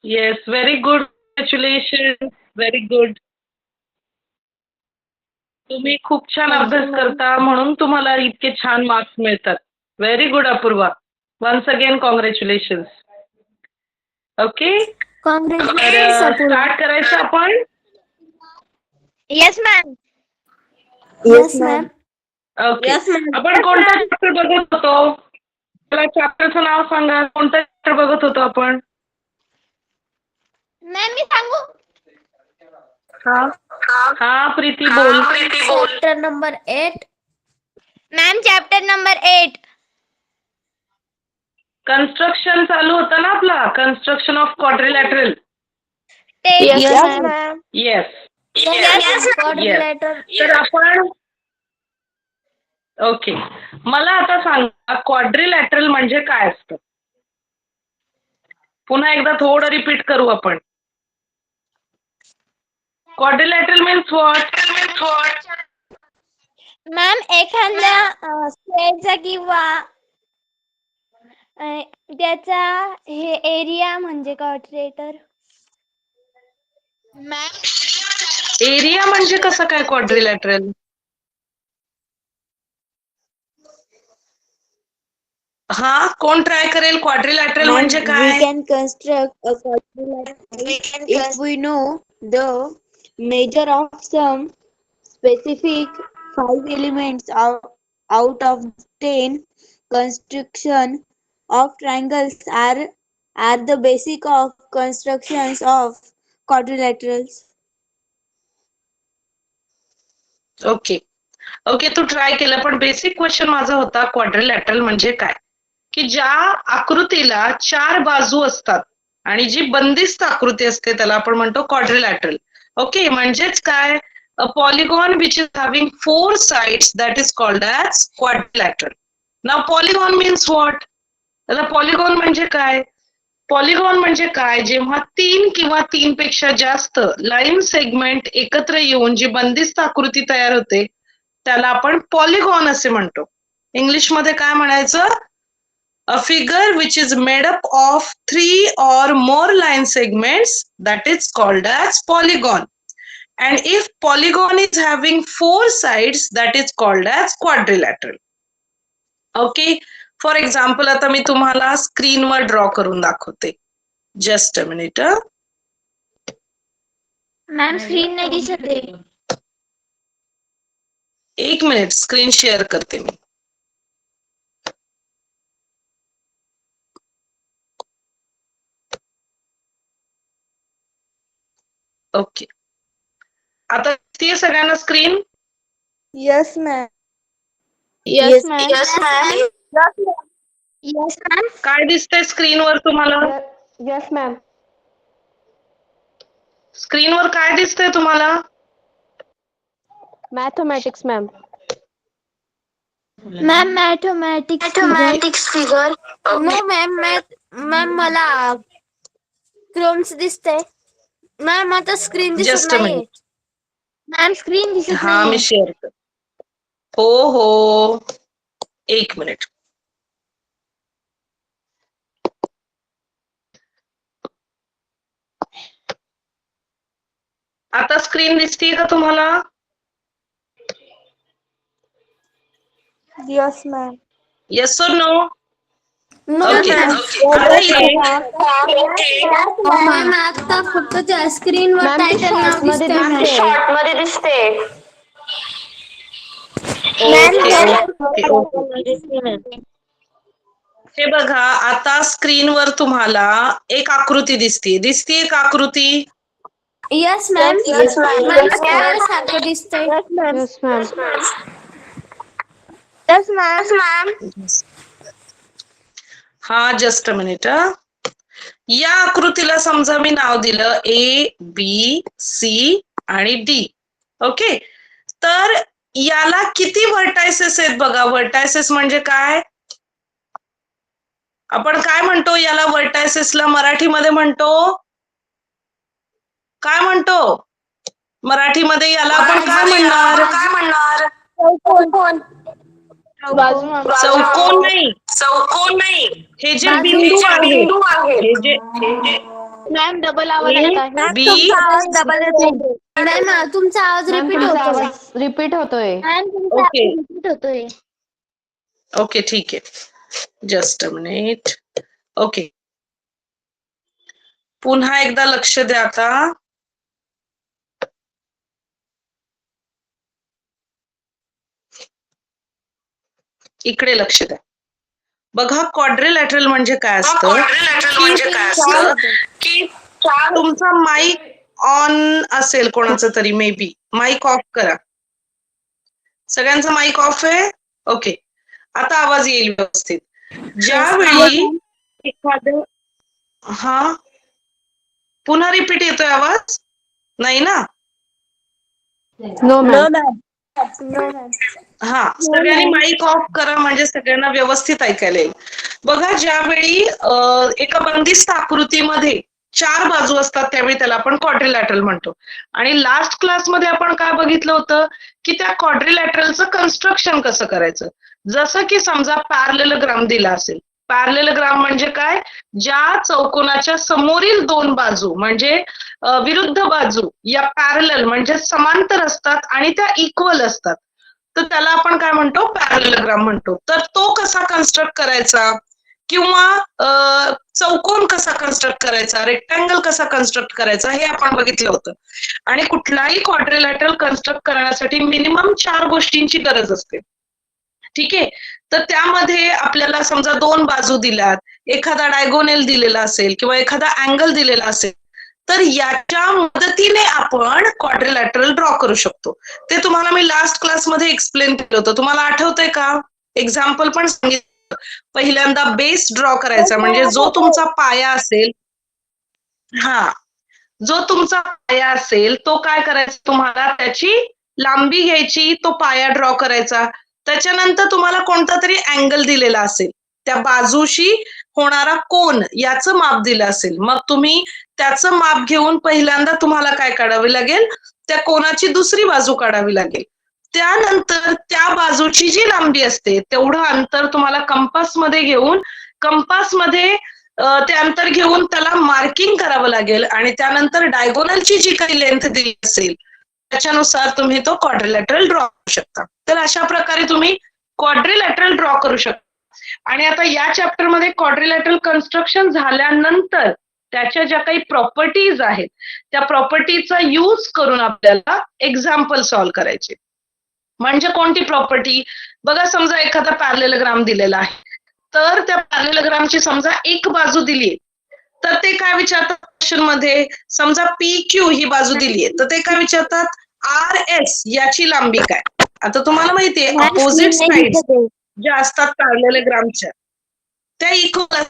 Yes, very good. Congratulation. Very good. तुम्ही खूप छान अभ्यास करता म्हणून तुम्हाला इतके छान मार्क्स मिळतात. Very good Apurva. Once again congratulation. Okay, तर स्टार्ट करायचं आपण. Yes ma'am. Yes, ma'am. Okay, Yes, ma'am. आपण कोणता चॅप्टर बघत होतो? मला चॅप्टरचं नाव सांगा. कोणता चॅप्टर बघत होतो आपण? मॅम मी सांगू? हा प्रीती बोल. Chapter number 8. Ma'am chapter number 8. Construction चालू होतं ना आपला, construction of quadrilateral. Yes, ma'am. Yes. Quadrilateral. तर आपण ओके, मला आता सांगा क्वाड्रिलॅटरल म्हणजे काय असतं? पुन्हा एकदा थोडं रिपीट करू आपण. Quadrilateral means what? मॅम एखाद्या स्क्वेअरचा किंवा त्याचा हे एरिया म्हणजे क्वाड्रिलेटर. मॅम एरिया म्हणजे कसं काय क्वाड्रिलॅटरल? हा, कोण ट्राय करेल? क्वाड्रिलॅटरल म्हणजे We काय? can construct a quadrilateral if we know the measure of some specific 5 elements out of 10. Construction of triangles are the basic of constructions of quadrilaterals. Okay okay, तू try केलं, पण basic question माझा होता quadrilateral म्हणजे काय? की ज्या आकृतीला 4 बाजू असतात आणि जी बंदिस्त आकृती असते त्याला आपण म्हणतो क्वाड्रिलॅटरल. ओके, म्हणजेच काय? A polygon which is having 4 sides that is called as quadrilateral. नाव पॉलिगॉन मीन्स व्हॉट? आता पॉलिगॉन म्हणजे काय? पॉलिगॉन म्हणजे काय? जेव्हा 3 किंवा 3 पेक्षा जास्त लाईन सेगमेंट एकत्र येऊन जी बंदिस्त आकृती तयार होते त्याला आपण पॉलिगॉन असे म्हणतो. इंग्लिशमध्ये काय म्हणायचं? A figure which is made up of 3 or more line segments that is called as polygon. And if polygon is having 4 sides that is called as quadrilateral. Okay, for example आता मी तुम्हाला स्क्रीनवर draw करून दाखवते. Just a minute. Ma'am screen नाही दिसत आहे. एक minute, screen share करते मी. ओके, आता दिसतीये सगळ्यांना screen? Yes, ma'am. Yes ma'am. Yes ma'am. काय दिसतंय स्क्रीनवर तुम्हाला? Yes, ma'am. स्क्रीनवर काय दिसतंय तुम्हाला? Mathematics, ma'am. Ma'am mathematics figure. No ma'am ma'am मला क्रोम्स दिसते. मॅम आता स्क्रीन दिसत जस्ट अ नाहीये. मिनिट. मॅम स्क्रीन दिसत हा, मी नाहीये. शेअर करते. हो, एक मिनिट. आता स्क्रीन दिसतीये का तुम्हाला? Yes, ma'am. Yes or no? No okay, ma'am. आता ये. मॅम आता फक्त त्या स्क्रीनवर मॅम, ते टायटल नाव short मध्ये दिसतंय. दिसते. Okay okay. हे बघा, आता स्क्रीनवर तुम्हाला एक आकृती दिसतीये का आकृती? Yes ma'am. Yes, ma'am. Ma'am square सारखं दिसतंय. Yes, ma'am. Yes ma'am. हा, जस्ट अ मिनिट. या आकृतीला समजा मी नाव दिलं ABC आणि D. ओके, तर याला किती व्हर्टायसेस आहेत बघा. व्हर्टायसेस म्हणजे काय? आपण काय म्हणतो याला? व्हर्टायसेसला मराठीमध्ये म्हणतो काय म्हणतो? मराठीमध्ये याला आपण काय म्हणणार? चौकोन नाही. हे जे बिंदू आहेत, हे जे मॅम डबल आवाज A, येत आहे. B, आवाज डबल येतोय. मॅम तुमचा आवाज मॅम रिपीट तुमचा होतोय. आवाज रिपीट होतोय. मॅम तुमचा ओके आवाज रिपीट होतोय. ओके ठीक आहे. Just a minute. ओके, पुन्हा एकदा लक्ष द्या आता. इकडे लक्ष द्या. बघा, क्वाड्रिलॅटरल म्हणजे काय असतं की तुमचा माईक ऑन असेल कोणाचं तरी, मे बी माईक ऑफ करा. सगळ्यांचा माईक ऑफ आहे? ओके, आता आवाज येईल व्यवस्थित. ज्यावेळी एखादं हा पुन्हा रिपीट येतोय आवाज? नाही ना? No ma'am. No ma'am. हा, सगळ्यांनी माईक ऑफ करा म्हणजे सगळ्यांना व्यवस्थित ऐकायला येईल. बघा, ज्यावेळी एका बंदिस्त आकृतीमध्ये 4 बाजू असतात त्यावेळी त्याला आपण क्वाड्रिलॅटरल म्हणतो. आणि लास्ट क्लासमध्ये आपण काय बघितलं होतं की त्या क्वाड्रिलॅटरलचं कन्स्ट्रक्शन कसं करायचं. जसं की समजा पॅरलेलोग्राम दिला असेल. पॅरलेलोग्राम म्हणजे काय? ज्या चौकोनाच्या समोरील 2 बाजू म्हणजे विरुद्ध बाजू या पॅरलल म्हणजे समांतर असतात आणि त्या इक्वल असतात, तर त्याला आपण काय म्हणतो? पॅरलेलोग्राम म्हणतो. तर तो कसा कन्स्ट्रक्ट करायचा किंवा चौकोन कसा कन्स्ट्रक्ट करायचा, रेक्टँगल कसा कन्स्ट्रक्ट करायचा हे आपण बघितलं होतं. आणि कुठलाही क्वाड्रिलॅटरल कन्स्ट्रक्ट करण्यासाठी मिनिमम 4 गोष्टींची गरज असते. ठीक आहे, तर त्यामध्ये आपल्याला समजा 2 बाजू दिल्यात, एखादा डायगोनल दिलेला असेल किंवा एखादा अँगल दिलेला असेल, तर याच्या मदतीने आपण क्वाड्रिलॅटरल ड्रॉ करू शकतो. ते तुम्हाला मी लास्ट क्लासमध्ये एक्सप्लेन केलं होतं. तुम्हाला आठवतंय का? एक्झाम्पल पण सांगितलं. पहिल्यांदा बेस ड्रॉ करायचा म्हणजे जो तुमचा पाया असेल, जो तुमचा पाया असेल तो काय करायचा, तुम्हाला त्याची लांबी घ्यायची, तो पाया ड्रॉ करायचा. त्याच्यानंतर तुम्हाला कोणता तरी अँगल दिलेला असेल, त्या बाजूशी होणारा कोन याचं माप दिलं असेल, मग तुम्ही त्याचं माप घेऊन पहिल्यांदा तुम्हाला काय काढावे लागेल, त्या कोनाची दुसरी बाजू काढावी लागेल. त्यानंतर त्या बाजूची जी लांबी असते तेवढं अंतर तुम्हाला कंपासमध्ये घेऊन कंपासमध्ये ते अंतर घेऊन त्याला मार्किंग करावं लागेल आणि त्यानंतर डायगोनलची जी काही लेंथ दिली असेल त्याच्यानुसार तुम्ही तो क्वाड्रिलॅटरल ड्रॉ करू शकता. तर अशा प्रकारे तुम्ही क्वाड्रिलॅटरल ड्रॉ करू शकता. आणि आता या चॅप्टरमध्ये क्वाड्रिलॅटरल कन्स्ट्रक्शन झाल्यानंतर त्याच्या ज्या काही प्रॉपर्टीज आहेत त्या प्रॉपर्टीचा यूज करून आपल्याला एक्झाम्पल सॉल्व्ह करायचे. म्हणजे कोणती प्रॉपर्टी? बघा, समजा एखादा पॅरलेलोग्राम दिलेला आहे, तर त्या पॅरलेलोग्रामची समजा एक बाजू दिली, तर ते काय विचारतात क्वेश्चन मध्ये, समजा PQ ही बाजू दिलीये, तर ते काय विचारतात, RS याची लांबी काय. आता तुम्हाला माहितीये अपोजिट साइड ज्या असतात पॅरलेलोग्रामच्या त्या इक्वल.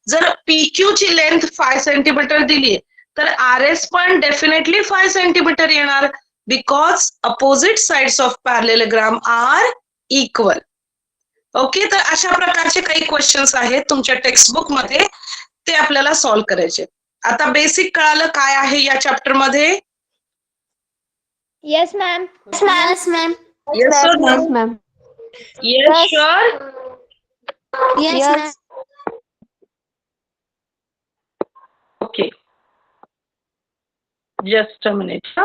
जर PQ ची लेंथ 5 सेंटीमीटर दिलीये तर RS पण डेफिनेटली 5 सेंटीमीटर येणार, because opposite sides of parallelogram are equal. Okay, तर अशा प्रकारचे काही क्वेश्चन्स आहेत तुमच्या टेक्स्टबुक मध्ये, ते आपल्याला सॉल्व्ह करायचे. आता बेसिक कळालं काय आहे या चॅप्टर मध्ये? Yes ma'am. Yes ma'am. Yes sir. Yes ma'am. Yes sure. Yes ma'am. Okay, just a minute.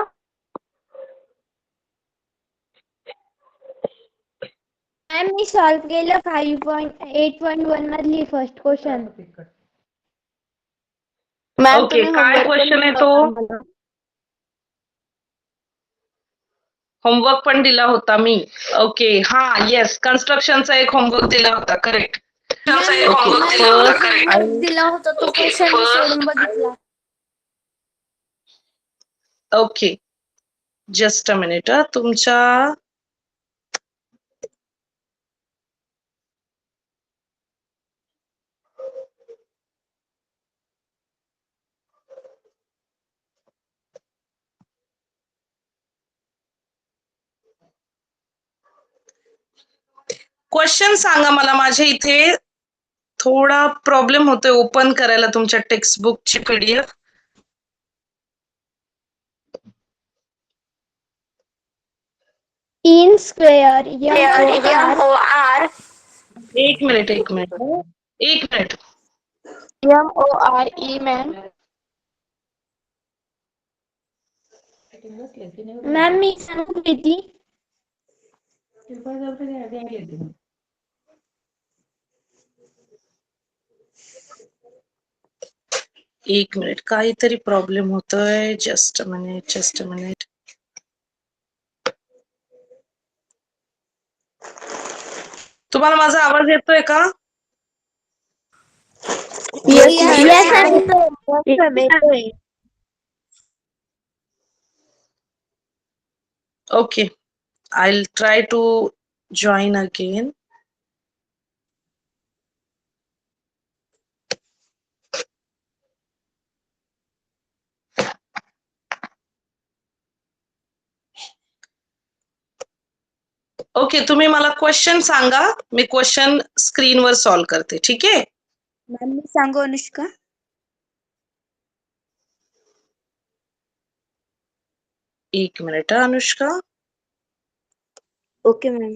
Ma'am me solve केलं 5.8.1 मधली फर्स्ट क्वेश्चन. मॅम ओके, काय क्वेश्चन आहे तो? होमवर्क पण दिला होता मी. ओके, हा येस, कन्स्ट्रक्शनचा एक होमवर्क दिला होता, करेक्ट. दिला होता तो क्वेश्चन सोडून बघितला. Okay, just a minute. तुमच्या क्वेश्चन सांगा मला. माझ्या इथे थोडा प्रॉब्लेम होतोय ओपन करायला तुमच्या टेक्स्टबुकची PDF. तीन स्क्वेअर MOR एक मिनिट. MORE ma'am. मॅम मी सांगू किती? एक मिनिट, काहीतरी प्रॉब्लेम होतोय. Just a minute, just a minute. तुम्हाला माझा आवाज येतोय का? Okay, I'll try to join again. Okay, तुम्ही मला क्वेश्चन सांगा. मी क्वेश्चन स्क्रीनवर सॉल्व करते. ठीक आहे? मॅम मी सांगू अनुष्का? एक मिनिट हा, अनुष्का. Okay ma'am.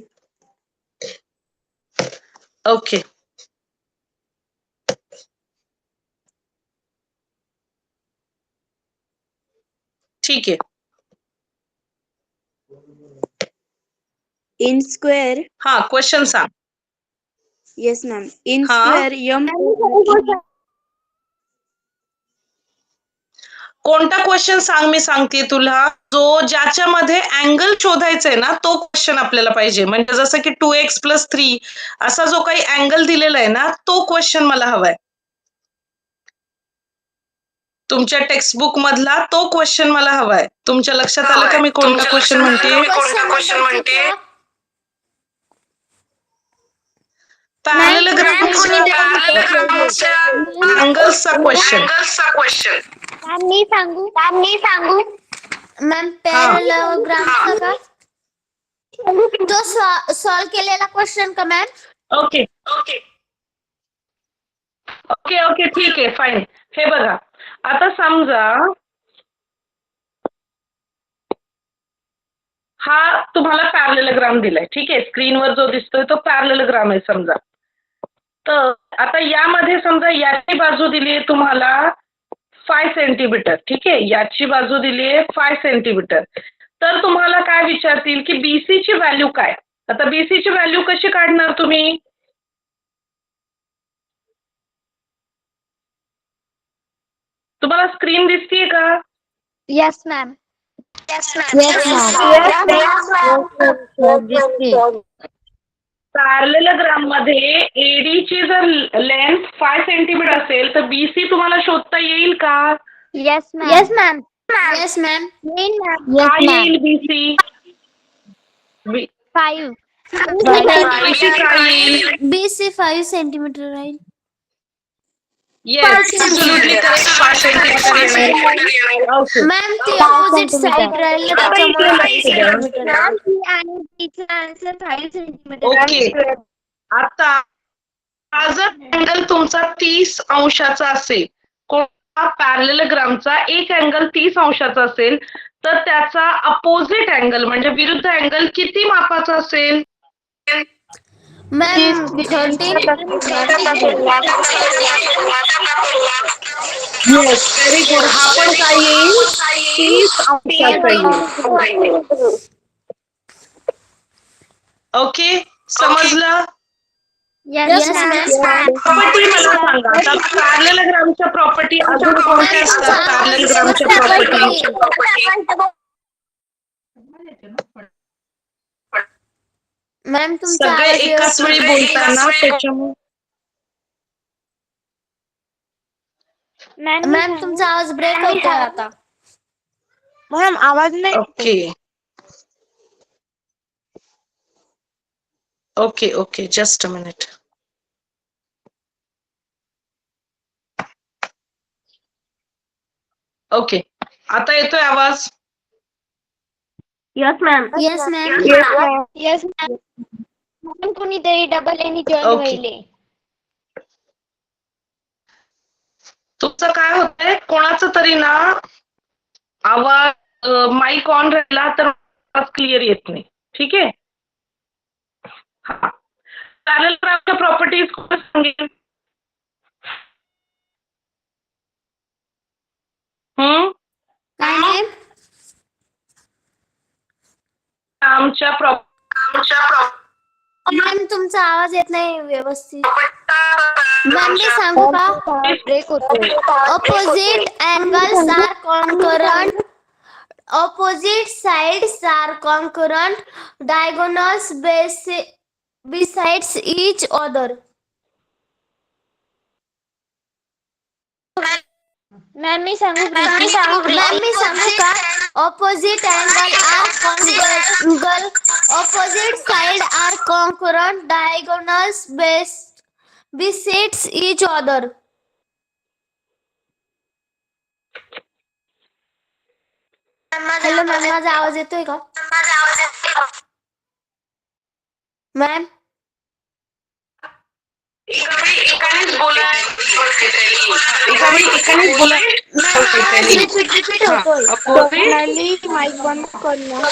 ओके. ठीक आहे. In square. हा, क्वेश्चन सांग. Yes ma'am. इन हा. स्क्वेअर एम कोणता क्वेश्चन सांग, मी सांगते तुला. जो ज्याच्यामध्ये अँगल शोधायचा ना, तो क्वेश्चन आपल्याला पाहिजे. म्हणजे जसं की 2x + 3 असा जो काही अँगल दिलेला आहे ना, तो क्वेश्चन मला हवाय. तुमच्या टेक्स्टबुक मधला तो क्वेश्चन मला हवाय. तुमच्या लक्षात आलं का मी कोणता क्वेश्चन म्हणते? अँगल्सचा क्वेश्चन. मॅम मी सांगू? मॅम पॅरलॉग्रामचा का? तो सॉल्व केलेला क्वेश्चन का मॅम? ओके, ठीक आहे, फाईन. हे बघा, आता समजा हा तुम्हाला पॅरलेलोग्राम दिलाय. ठीक आहे? स्क्रीनवर जो दिसतोय तो पॅरलेलोग्राम आहे समजा. तर आता यामध्ये समजा याची बाजू दिली आहे तुम्हाला 5 सेंटीमीटर. ठीक आहे? याची बाजू दिली आहे 5 सेंटीमीटर. तर तुम्हाला काय विचारतील की BC ची व्हॅल्यू काय? आता BC ची व्हॅल्यू कशी काढणार तुम्ही? तुम्हाला स्क्रीन दिसतीये का? Yes ma'am. पॅरलेलोग्राम मध्ये AD ची जर लेंथ 5 सेंटीमीटर असेल तर BC तुम्हाला शोधता येईल का? Yes ma'am. काय येईल BC? 5. BC काय येईल? BC 5 सेंटीमीटर राहील. Yes, absolutely correct. 5 सेंटीमीटर येईल. ओके. मॅम ती ऑपोजिट साइड राहील आता त्याच्यामुळे इकडे 5 लक्ष द्या. सेंटीमीटर. आणि तिचा आन्सर 5 सेंटीमीटर. ओके. आता हा जर अँगल तुमचा 30 अंशाचा असेल, कोणता पॅरलेलोग्रामचा एक अँगल 30 अंशाचा असेल, तर त्याचा अपोजिट अँगल म्हणजे विरुद्ध अँगल किती मापाचा असेल? मॅम 13. Yes, very good. हा पण काय येईल? 30 अंशाचा येईल. ओके, समजलं? Yes ma'am. प्रॉपर्टी मला सांगा. आता पॅरलेलोग्रामच्या प्रॉपर्टी अजून कोणत्या असतात? पॅरलेलोग्रामच्या प्रॉपर्टी मॅम तुमचा सगळे आवाज एकाच वेळी बोलताना त्याच्यामुळे. मॅम तुमचा आवाज ब्रेक होतोय आता. मॅम आवाज नाही. Okay, okay, just a minute. Okay, आता येतोय आवाज? Yes ma'am. मॅम कोणीतरी डबल एनी जॉईन ओके. व्हायले. तुमचं काय होतंय, कोणाचं तरी ना आवाज माईक ऑन राहिला तर आवाज क्लिअर येत नाही. ठीक आहे? हा, पॅरलेलोग्रामच्या प्रॉपर्टीज कोण सांगेल? काय मॅम? ग्रामच्या मॅम तुमचा आवाज येत नाही व्यवस्थित. मॅम मी सांगू का? ब्रेक होतोय. Opposite angles are concurrent. Opposite sides are concurrent. Diagonals besides each other. Ma'am मी सांगू मॅम मी सांगू का? Opposite angle are concurrent. Opposite side are concurrent. Diagonals besides each other. Hello ma'am, माझा आवाज येतोय का? मॅम एकानेच बोलाय रिपीट होतोय. अपोजिट माईक बंद कर ना.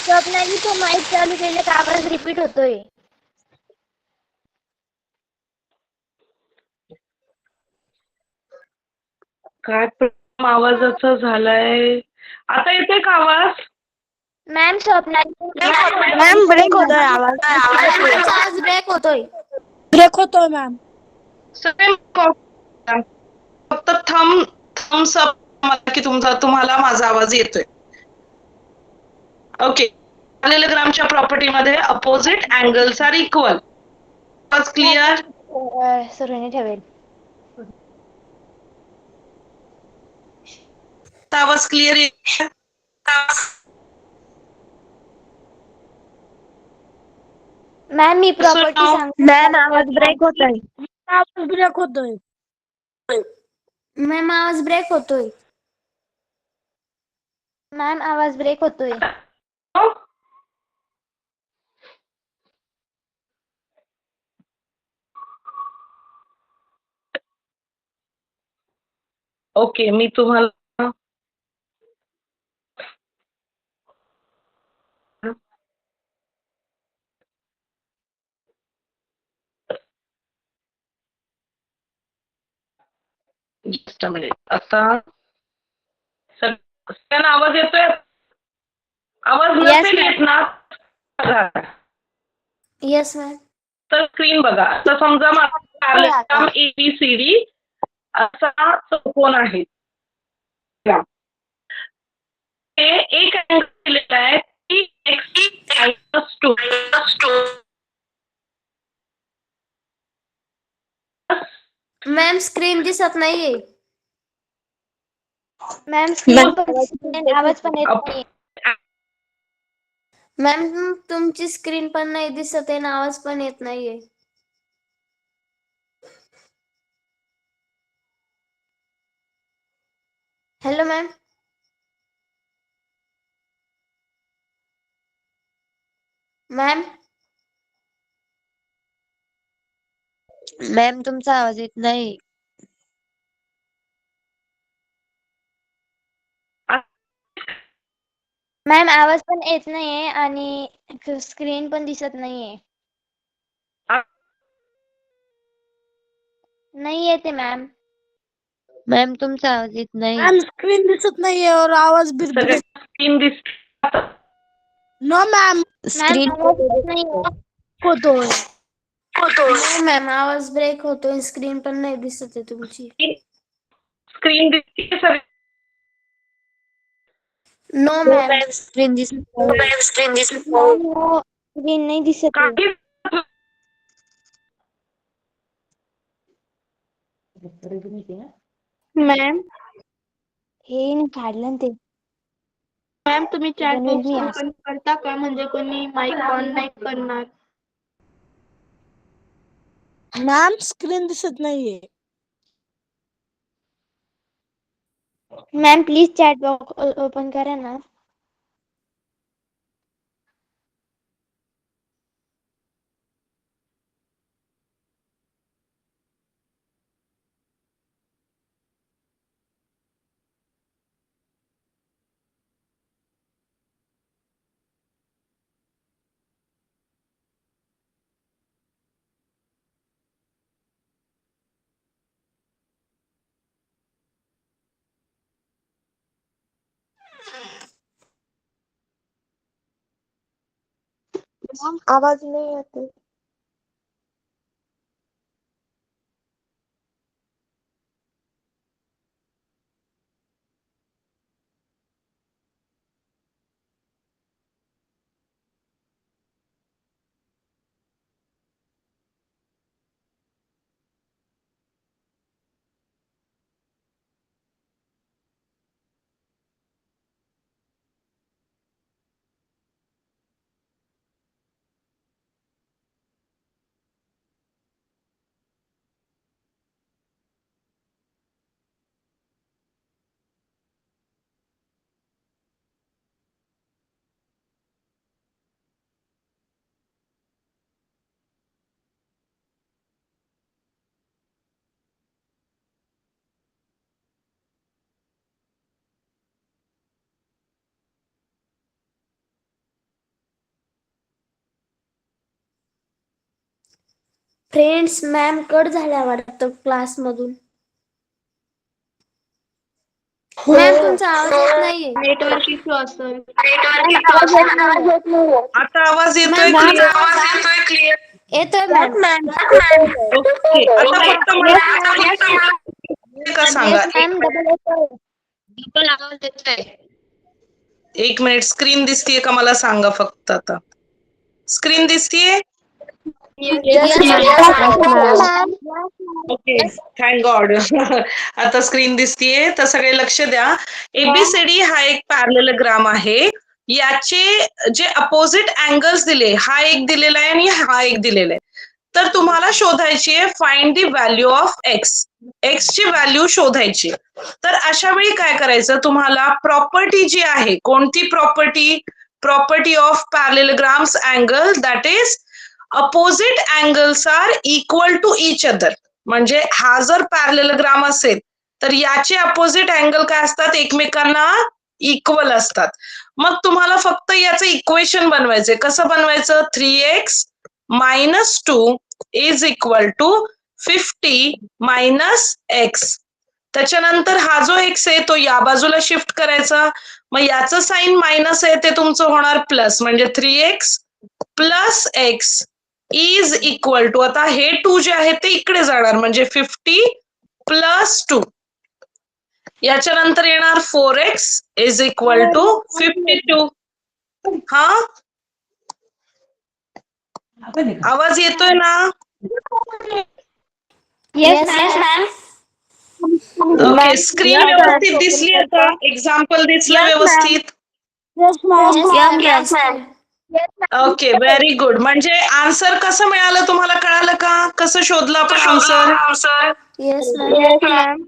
स्वप्नाली तो माईक चालू केलं का आवाज रिपीट होतोय. काय प्रॉब्लेम आवाजाचा झालाय? आता येतोय का आवाज? मॅम स्वप्नाली मॅम ब्रेक होतोय आवाज. तुमचा आवाज ब्रेक होतोय. ब्रेक होतोय मॅम. सगळे फक्त थम्स अप की तुम्हाला माझा आवाज येतोय. ओके. पॅरलेलोग्रामच्या प्रॉपर्टीमध्ये अपोजिट अँगल्स आर इक्वल. आवाज क्लिअर? सुरुने ठेवेल. आवाज क्लिअर आहे? मॅम मी प्रॉपर्टी सांगते. मॅम आवाज ब्रेक होतोय. आवाज ब्रेक होतोय. मॅम आवाज ब्रेक होतोय. मॅम आवाज ब्रेक होतोय. ओके, मी तुम्हाला जस्ट अ मिनिट. आता सगळ्यांना आवाज येतोय? आवाज नसेल येत ना येस मॅम. तर स्क्रीन बघा. तर समजा माझा ABCD असा चौकोन आहे. हे एक अँगल दिलेला आहे की x-2 मॅम स्क्रीन दिसत नाहीये. मॅम स्क्रीन पण दिसत नाही, आवाज पण येत नाही. मॅम तुमची स्क्रीन पण नाही दिसत आहे ना, आवाज पण येत नाहीये. Hello ma'am. मॅम मॅम तुमचा आवाज येत नाही. मॅम आवाज पण येत नाहीये आणि स्क्रीन पण दिसत नाहीये. नाही येते मॅम. मॅम तुमचा आवाज येत नाही. मॅम स्क्रीन दिसत नाहीये और आवाज भी सगळ्या स्क्रीन दिसत. No ma'am. मॅम स्क्रीन आवाज येत नाहीये. होतोय. हो मॅम आवाज ब्रेक होतोय. स्क्रीन पण नाही दिसत आहे तुमची. स्क्रीन दिसते सर. No ma'am. स्क्रीन दिसत मॅम स्क्रीन नाही दिसत आहे. काही मॅम. हे नाही काढलं ना ते. मॅम तुम्ही चॅट बनवेल बॉक्स मी आज. ओपन करता का? म्हणजे कोणी माईक ऑन नाही करणार. मॅम स्क्रीन दिसत नाहीये. Ma'am please chat box open करा ना. आवाज नाही येते. फ्रेंड्स मॅम कट झाल्या वाटतं क्लासमधून. मॅम तुमचा आवाज येत नाहीये. नेटवर्क इश्यू असेल. आता आवाज येतोय मॅम, क्लिअर? येतोय मॅम. ओके. आता फक्त मला का सांगा. मॅम डबल येतोय. डबल आवाज येतोय. एक मिनिट, स्क्रीन दिसतीये का मला सांगा फक्त आता. स्क्रीन दिसतीये? Okay, thank God. आता स्क्रीन दिसतीये, तर सगळे लक्ष द्या. एबीसीडी हा एक पॅरलेलोग्राम आहे. याचे जे अपोजिट अँगल्स दिले, हा एक दिलेला आहे आणि हा एक दिलेला आहे. तर तुम्हाला शोधायची आहे find the value of x. X ची व्हॅल्यू शोधायची. तर अशा वेळी काय करायचं, तुम्हाला प्रॉपर्टी जी आहे, कोणती property? Property of parallelograms angle, that is opposite angles are equal to each other. म्हणजे हा जर पॅरलेलोग्राम असेल तर याचे अपोजिट अँगल काय असतात, एकमेकांना इक्वल असतात. मग तुम्हाला फक्त याचं इक्वेशन बनवायचंय. कसं बनवायचं? 3x minus 2 is equal to 50 minus x. त्याच्यानंतर हा जो x आहे तो या बाजूला शिफ्ट करायचा. मग याचं साइन मायनस आहे ते तुमचं होणार प्लस, म्हणजे 3x plus x is equal to, आता हे 2 जे आहे ते इकडे जाणार, म्हणजे 50 प्लस 2. याच्यानंतर येणार 4x इज इक्वल टू 52. हा, आवाज येतोय ना? Yes ma'am. ओके, स्क्रीन व्यवस्थित दिसली आता? एक्झाम्पल दिसलं व्यवस्थित? Okay, very good. म्हणजे आन्सर कसं मिळालं तुम्हाला कळालं का? कसं शोधलं आपण आन्सर? Yes ma'am.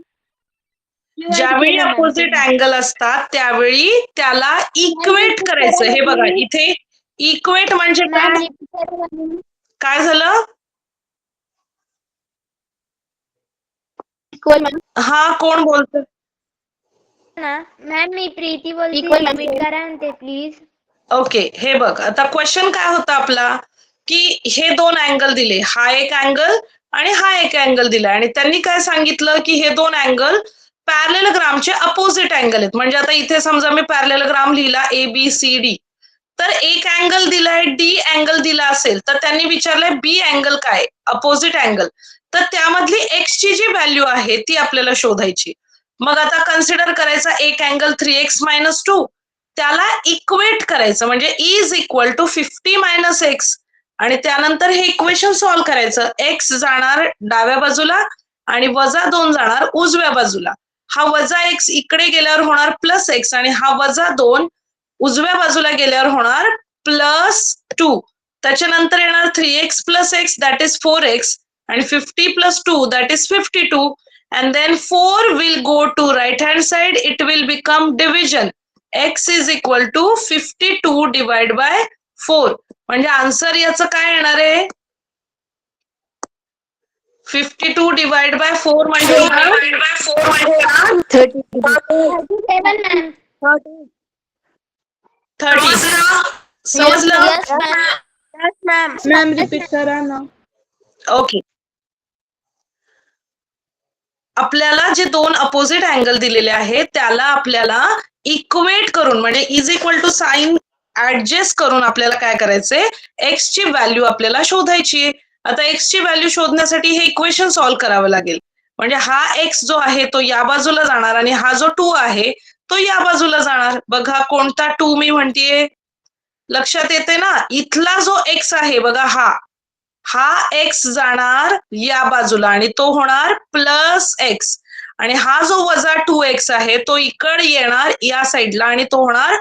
ज्यावेळी अपोजिट अँगल असतात त्यावेळी त्याला इक्वेट करायचं. हे बघा इथे इक्वेट म्हणजे काय? काय झालं? हा, कोण बोलतोय? मॅम मी प्रीती बोलते. रिपीट करा ना ते प्लीज. ओके, हे बघ आता क्वेश्चन काय होता आपला, की हे 2 अँगल दिले, हा एक अँगल आणि हा एक अँगल दिला, आणि त्यांनी काय सांगितलं की हे 2 अँगल पॅरलेलोग्रामचे अपोजिट अँगल आहेत. म्हणजे आता इथे समजा मी पॅरलेलोग्राम लिहिला ABCD, तर एक अँगल दिलाय, डी अँगल दिला असेल, तर त्यांनी विचारलंय बी अँगल काय, अपोजिट अँगल. तर त्यामधली एक्स ची जी व्हॅल्यू आहे ती आपल्याला शोधायची. मग आता कन्सिडर करायचा एक अँगल 3x minus 2, त्याला इक्वेट करायचं, म्हणजे is equal to 50 minus x, आणि त्यानंतर हे इक्वेशन सॉल्व्ह करायचं. एक्स जाणार डाव्या बाजूला आणि वजा 2 जाणार उजव्या बाजूला. हा वजा एक्स इकडे गेल्यावर होणार प्लस एक्स, आणि हा वजा 2 उजव्या बाजूला गेल्यावर होणार प्लस 2. त्याच्यानंतर येणार 3x plus x, that is 4x, आणि 50 plus 2 that is 52. and then 4 will go to right hand side, it will become division. x is equal to 52 divided by 4. म्हणजे आन्सर याचं काय येणार आहे? 52 divided by 4 म्हणजे 30. समजलं? मॅम रिपीट करा ना. ओके, आपल्याला जे 2 अपोजिट अँगल दिलेले आहेत त्याला आपल्याला इक्वेट करून, म्हणजे is equal to sign adjust करून आपल्याला काय करायचंय, एक्स ची व्हॅल्यू आपल्याला शोधायची आहे. आता एक्स ची व्हॅल्यू शोधण्यासाठी हे इक्वेशन सॉल्व्ह करावं लागेल. म्हणजे हा एक्स जो आहे तो या बाजूला जाणार आणि हा जो 2 आहे तो या बाजूला जाणार. बघा कोणता 2 मी म्हणतेय, लक्षात येते ना. इथला जो एक्स आहे बघा, हा एक्स जाणार या बाजूला आणि तो होणार प्लस एक्स, आणि हा जो वजा 2x आहे तो इकडे येणार या साईडला आणि तो होणार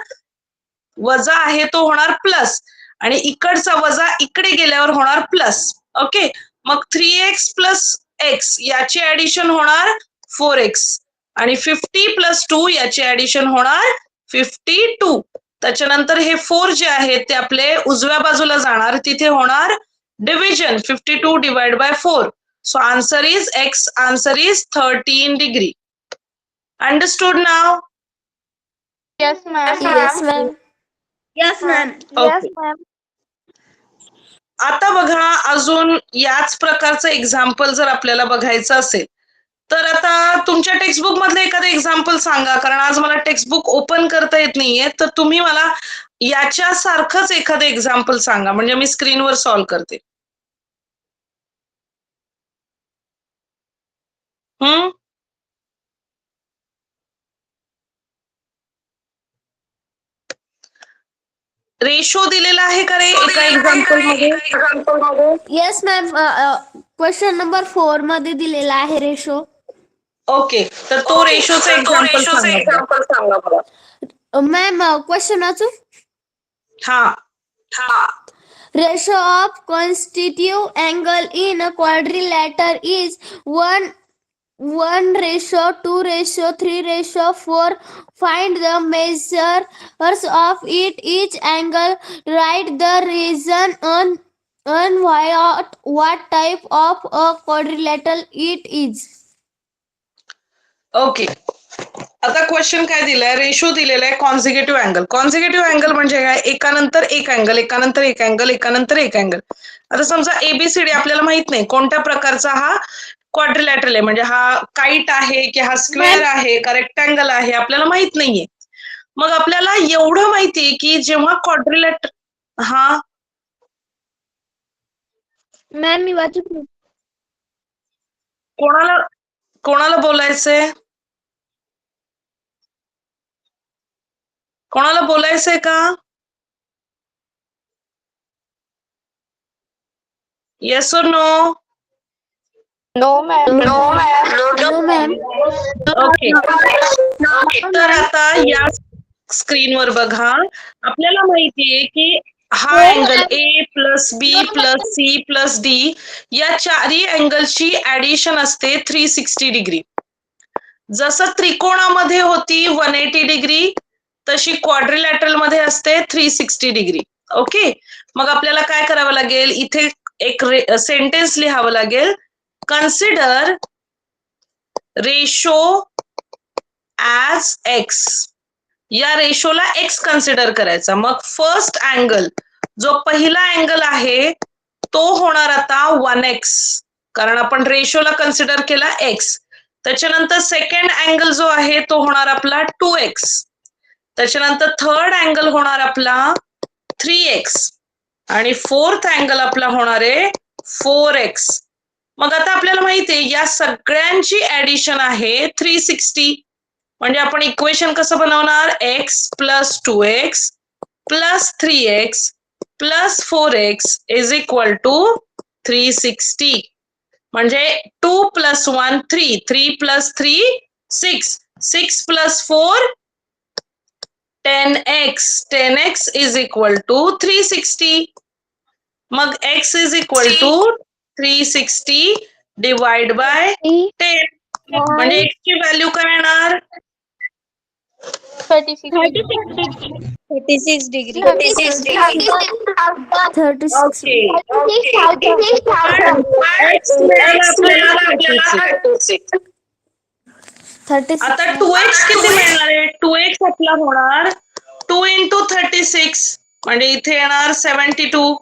वजा आहे तो होणार प्लस, आणि इकडचा वजा इकडे गेल्यावर होणार प्लस. ओके, मग 3x प्लस एक्स याची ऍडिशन होणार 4x, आणि 50 प्लस 2 याची ऍडिशन होणार 52. त्याच्यानंतर हे 4 जे आहेत ते आपले उजव्या बाजूला जाणार, तिथे होणार division 52 divide by 4. So answer is X, answer is 13 degree. Understood now? Yes, ma'am. Yes, ma'am. Yes, ma'am. Okay. आता बघा अजून याच प्रकारचं एक्झाम्पल जर आपल्याला बघायचं असेल तर आता तुमच्या टेक्स्टबुक मधलं एखादं एक्झाम्पल सांगा, कारण आज मला टेक्स्टबुक ओपन करता येत नाहीये. तर तुम्ही मला याच्यासारखंच एखादं एक्झाम्पल सांगा, म्हणजे मी स्क्रीनवर सॉल्व्ह करते. रेशो दिलेला आहे का रे एका एक्झाम्पल मध्ये? Yes, ma'am. क्वेश्चन नंबर 4 मध्ये दिलेला आहे रेशो. ओके, तर तो रेशोचा एक्झाम्पल सांगा. मॅम क्वेश्चन वाचू. हा, Ratio of constitutive angle in a quadrilateral is 1:2:3:4. Find the measures of each angle. Write the reason on what type of a quadrilateral it is. Okay. आता question काय दिलाय, ratio दिलेला आहे consecutive angle. Consecutive angle म्हणजे काय, एकानंतर एक angle, एकानंतर एक अँगल, एकानंतर एक अँगल. आता समजा एबीसीडी आपल्याला माहित नाही कोणत्या प्रकारचा हा क्वाड्रिलॅटरल आहे, म्हणजे हा काईट आहे की हा स्क्वेअर आहे का रेक्टँगल आहे आपल्याला माहित नाहीये. मग आपल्याला एवढं माहितीये की जेव्हा क्वाड्रिलॅटर, हा मॅम मी वाचू. कोणाला बोलायचंय, कोणाला बोलायचंय का? Yes or no? No, ma'am. No, ma'am. Okay, तर आता या स्क्रीनवर बघा, आपल्याला माहितीये की हा angle A plus B plus C plus D या चारही अँगलची ऍडिशन असते 360 डिग्री. जसं त्रिकोणामध्ये होती 180 डिग्री, तशी क्वाड्रिलॅटरल मध्ये असते 360 डिग्री. ओके, मग आपल्याला काय करावं लागेल, इथे एक सेंटेन्स लिहावं लागेल. Consider ratio as x. या रेशोला एक्स कन्सिडर करायचा. मग फर्स्ट अँगल, जो पहिला अँगल आहे तो होणार आता 1x, कारण आपण रेशोला कन्सिडर केला एक्स. त्याच्यानंतर सेकंड अँगल जो आहे तो होणार आपला 2x. त्याच्यानंतर थर्ड अँगल होणार आपला 3x, आणि फोर्थ अँगल आपला होणार आहे 4x. मग आता आपल्याला माहितीये या सगळ्यांची ऍडिशन आहे 360. म्हणजे आपण इक्वेशन कसं बनवणार, x plus 2x plus 3x plus 4x is equal to 360. म्हणजे 2 plus 1 3, 3 plus 3 6, 6 plus 4 10x, 10x is equal to 360. मग x is equal to 360 divide by 10. म्हणजे x ची व्हॅल्यू काय येणार, 36 degree. 36. ओके, x मिळाला आपल्याला 36. 36. आता 2x किती मिळणार आहे, 2x आपला होणार 2 इंटू 36, म्हणजे इथे येणार 72.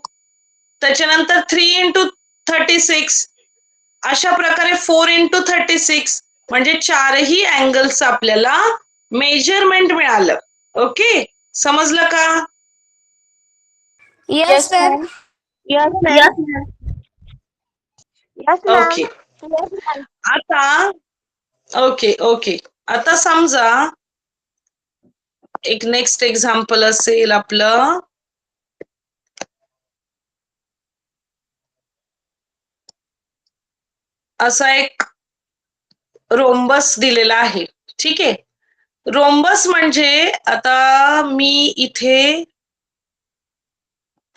त्याच्यानंतर 3 इंटू 36, अशा प्रकारे 4 इंटू 36, म्हणजे चारही अँगल्स आपल्याला मेजरमेंट मिळालं. ओके, समजलं का? Yes, ma'am. Yes, ma'am. Yes, ma'am. Okay आता ओके आता समजा एक नेक्स्ट एक्झाम्पल असेल आपलं असा एक रोम्बस दिलेला आहे. ठीक आहे. रोम्बस म्हणजे आता मी इथे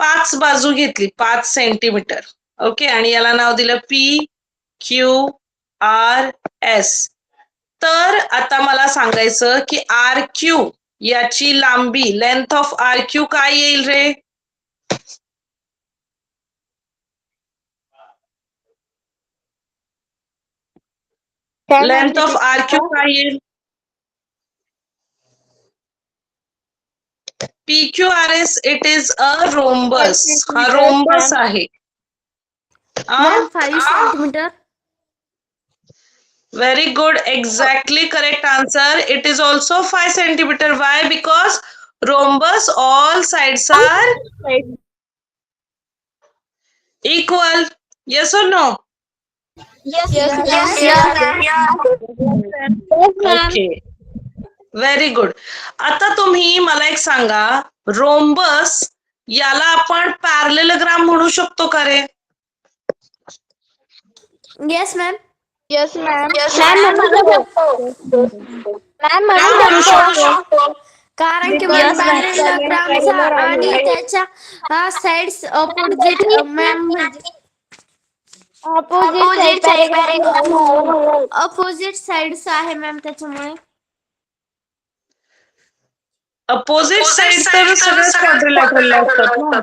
5 बाजू घेतली 5 सेंटीमीटर. ओके आणि याला नाव दिलं PQRS. तर आता मला सांगायचं की RQ याची लांबी लेंथ ऑफ RQ काय येईल रे? लेंथ ऑफ RQ काय येईल? PQRS it is a rhombus. हा रोम्बस आहे. Ma'am, 5 centimeter. Very good. Exactly correct answer. It is also 5 centimeter. Why? Because rhombus all sides are equal. Yes or no? Okay. Very good. आता तुम्ही मला एक सांगा, rhombus याला आपण parallelogram म्हणू शकतो का रे? Yes, ma'am. Yes, ma'am. म्हणू शकतो? कारण की Yes, ma'am. पॅरलेलोग्रामचा आणि त्याच्या sides opposite ma'am opposite sides आहे मॅम त्याच्यामुळे. अपोजिट साइड तर सगळ्याच क्वाड्रिलॅटरल असतात ना.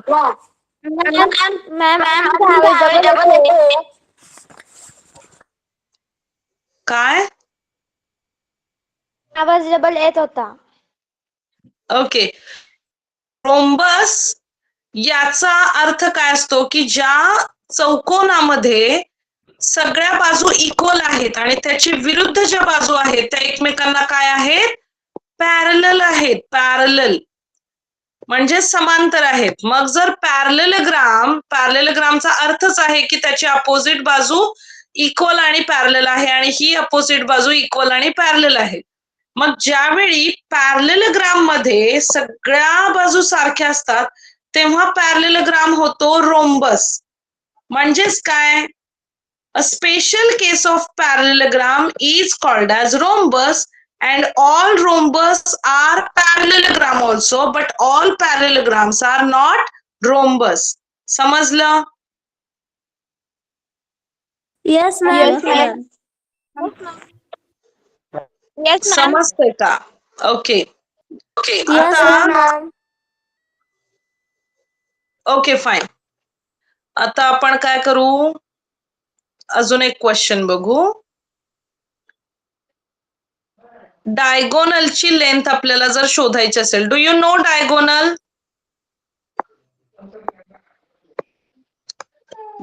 काय? आवाज डबल येत होता. ओके. रोम्बस याचा अर्थ काय असतो की ज्या चौकोनामध्ये सगळ्या बाजू इक्वल आहेत आणि त्याची विरुद्ध ज्या बाजू आहेत त्या एकमेकांना काय आहेत? पॅरलल आहेत. पॅरलल म्हणजे समांतर आहेत. मग जर पॅरलेलोग्रामचा अर्थच आहे की त्याची अपोजिट बाजू इक्वल आणि पॅरलल आहे आणि ही अपोजिट बाजू इक्वल आणि पॅरलल आहे. मग ज्यावेळी पॅरलेलोग्राम मध्ये सगळ्या बाजू सारख्या असतात तेव्हा पॅरलेलोग्राम होतो रोम्बस. म्हणजेच काय? A special case of parallelogram is called as rhombus and all rhombus are parallelogram also but all parallelograms are not rhombus. समजलं? Yes, ma'am. समजतंय का? ओके. Yes, आता ओके फाईन. आता आपण काय करू? अजून एक क्वेश्चन बघू. डायगोनलची लेंथ आपल्याला जर शोधायची असेल, do you know diagonal?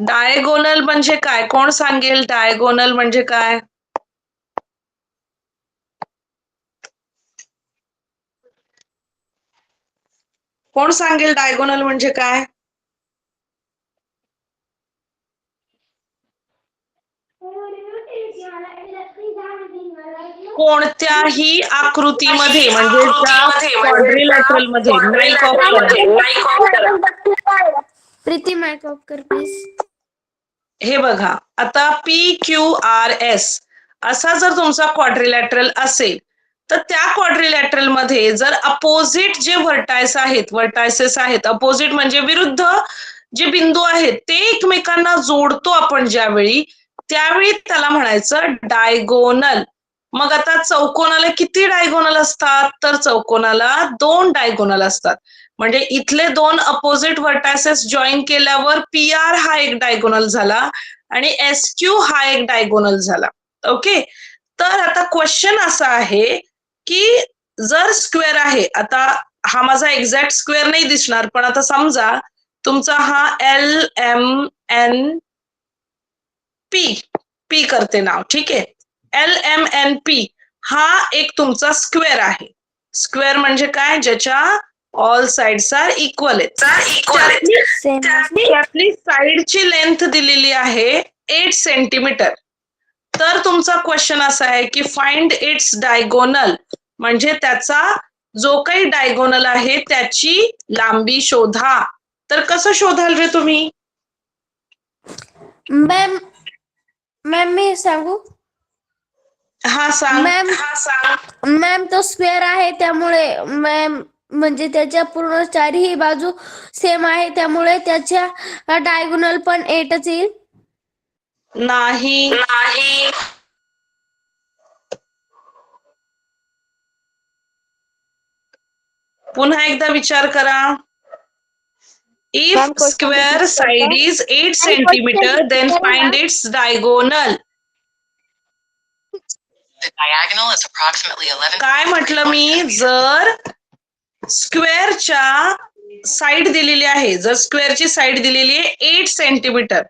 Diagonal म्हणजे काय? कोण सांगेल डायगोनल म्हणजे काय? कोण सांगेल डायगोनल म्हणजे काय? कोणत्याही आकृतीमध्ये म्हणजे ज्या क्वाड्रिलॅटरल मध्ये माइक ऑफ करा. प्रीती माइक ऑफ कर प्लीज. हे बघा आता PQRS असा जर तुमचा क्वाड्रिलॅटरल असेल तर त्या क्वाड्रिलॅटरल मध्ये जर अपोजिट जे व्हर्टायसेस आहेत अपोजिट म्हणजे विरुद्ध जे बिंदू आहेत ते एकमेकांना जोडतो आपण ज्यावेळी त्यावेळी त्याला म्हणायचं डायगोनल. मग आता चौकोनाला किती डायगोनल असतात? तर चौकोनाला 2 डायगोनल असतात. म्हणजे इथले 2 अपोजिट व्हर्टायसेस जॉईन केल्यावर PR हा एक डायगोनल झाला आणि SQ हा एक डायगोनल झाला. ओके. तर आता क्वेश्चन असा आहे की जर स्क्वेअर आहे, आता हा माझा एक्झॅक्ट स्क्वेअर नाही दिसणार पण आता समजा तुमचा हा LMNP करते नाव. ठीक आहे. LMNP हा एक तुमचा स्क्वेअर आहे. स्क्वेअर म्हणजे काय? ज्याच्या ऑल साइड्स आर इक्वल त्यातली साइडची लेंथ दिलेली आहे 8 सेंटीमीटर. तर तुमचा क्वेश्चन असा आहे की फाइंड इट्स डायगोनल, म्हणजे त्याचा जो काही डायगोनल आहे त्याची लांबी शोधा. तर कसं शोधाल रे तुम्ही? मॅम मी सांगू? हा सांग. मॅम तो स्क्वेअर आहे त्यामुळे मॅम म्हणजे त्याच्या पूर्ण चारही बाजू सेम आहे त्यामुळे त्याच्या डायगोनल पण 8च येईल. नाही. पुन्हा एकदा विचार करा. If Ma'am, question square repeat side करता? Is 8 centimetre then find its diagonal. Diagonal is approximately 11. काय म्हटलं मी? जर स्क्वेअरच्या साइड दिलेली आहे, जर स्क्वेअरची साइड दिलेली आहे 8 सेंटीमीटर